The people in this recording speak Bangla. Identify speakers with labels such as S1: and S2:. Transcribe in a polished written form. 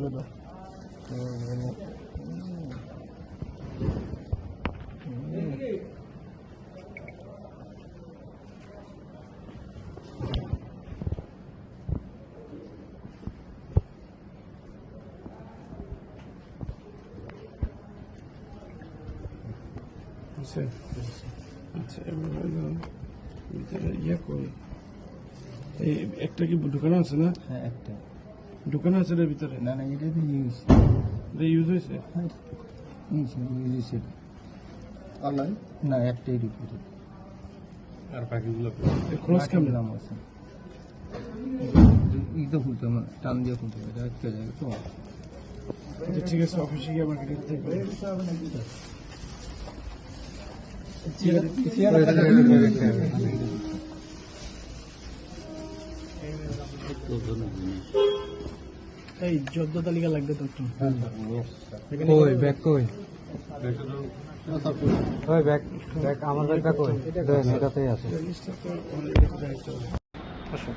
S1: তুলে দাও। আচ্ছা, ভিতরে ইয়ে কই এই একটা কি দোকান আছে না?
S2: হ্যাঁ, একটা
S1: দোকান আছে এর ভিতরে?
S2: না না, এটা তো ইউজ
S1: ইউজ হয়েছে
S2: অনলাইন না, একটাই রিপোর্ট।
S3: আর বাকিগুলো
S1: খরচ কেমন?
S2: নাম আছে এটা খুলতে আমার টান দিয়ে খুলতে হবে, এটা আটকে যাবে তো।
S1: আচ্ছা ঠিক আছে, অফিসে গিয়ে আমাকে দেখতে হবে। এই যোগ্য তালিকা লাগবে তো একটু।
S2: কই ব্যাগ কই? ওই ব্যাগ ব্যাগ আমার ব্যাগটা কই? এটাতেই আছে।
S1: আসো।